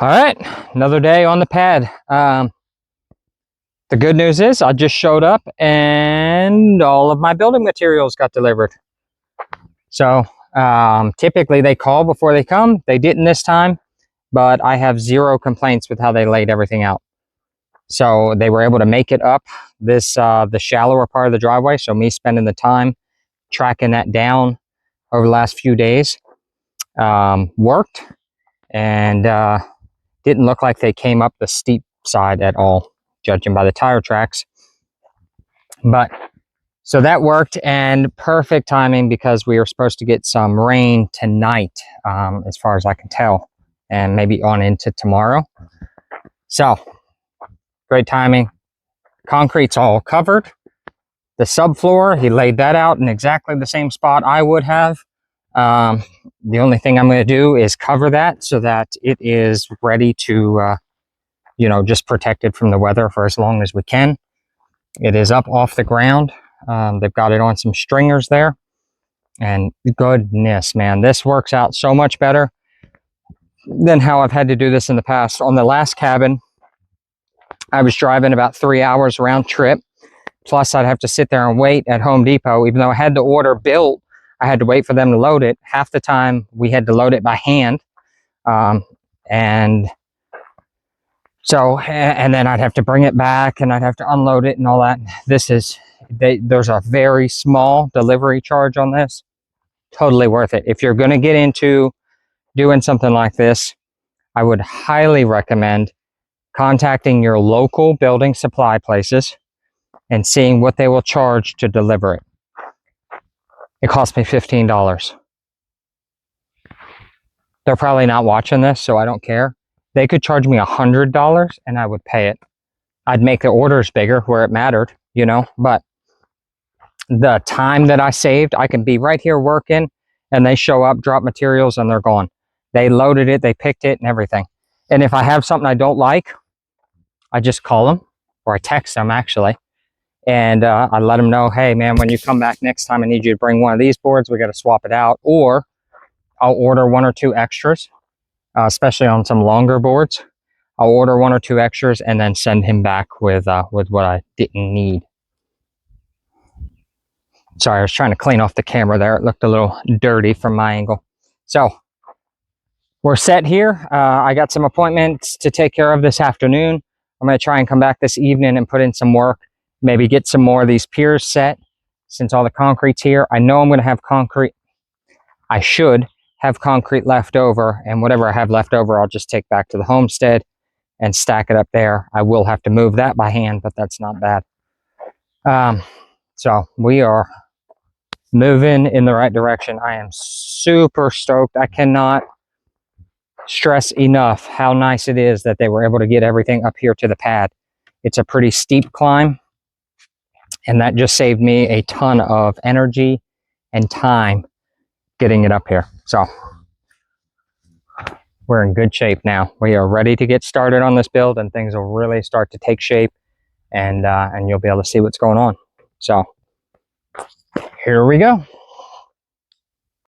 All right, another day on the pad. The good news is I just showed up and all of my building materials got delivered. So typically they call before they come. They didn't this time, but I have zero complaints with how they laid everything out. So they were able to make it up this the shallower part of the driveway. So me spending the time tracking that down over the last few days worked, and didn't look like they came up the steep side at all, judging by the tire tracks. But so that worked, and perfect timing because we were supposed to get some rain tonight, as far as I can tell, and maybe on into tomorrow. So great timing. Concrete's all covered. The subfloor, he laid that out in exactly the same spot I would have. The only thing I'm going to do is cover that so that it is ready to just protected from the weather for as long as we can. It is up off the ground. They've got it on some stringers there, and goodness, man, this works out so much better than how I've had to do this in the past. On the last cabin, I was driving about 3 hours round trip, plus I'd have to sit there and wait at Home Depot. Even though I had the order built, I had to wait for them to load it. Half the time we had to load it by hand, and then I'd have to bring it back and I'd have to unload it and all that. There's a very small delivery charge on this. Totally worth it. If you're going to get into doing something like this, I would highly recommend contacting your local building supply places and seeing what they will charge to deliver it. It cost me $15. They're probably not watching this, so I don't care. They could charge me $100 and I would pay it. I'd make the orders bigger where it mattered, but the time that I saved, I can be right here working and they show up, drop materials, and they're gone. They loaded it, they picked it and everything. And if I have something I don't like, I just call them, or I text them actually. And I let them know, hey man, when you come back next time, I need you to bring one of these boards. We got to swap it out. Or I'll order 1 or 2 extras, especially on some longer boards. I'll order 1 or 2 extras and then send him back with what I didn't need. Sorry, I was trying to clean off the camera there. It looked a little dirty from my angle. So we're set here. I got some appointments to take care of this afternoon. I'm going to try and come back this evening and put in some work. Maybe get some more of these piers set since all the concrete's here. I know I'm going to have concrete. I should have concrete left over, and whatever I have left over, I'll just take back to the homestead and stack it up there. I will have to move that by hand, but that's not bad. So we are moving in the right direction. I am super stoked. I cannot stress enough how nice it is that they were able to get everything up here to the pad. It's a pretty steep climb, and that just saved me a ton of energy and time getting it up here. So we're in good shape now. We are ready to get started on this build, and things will really start to take shape, and you'll be able to see what's going on. So here we go.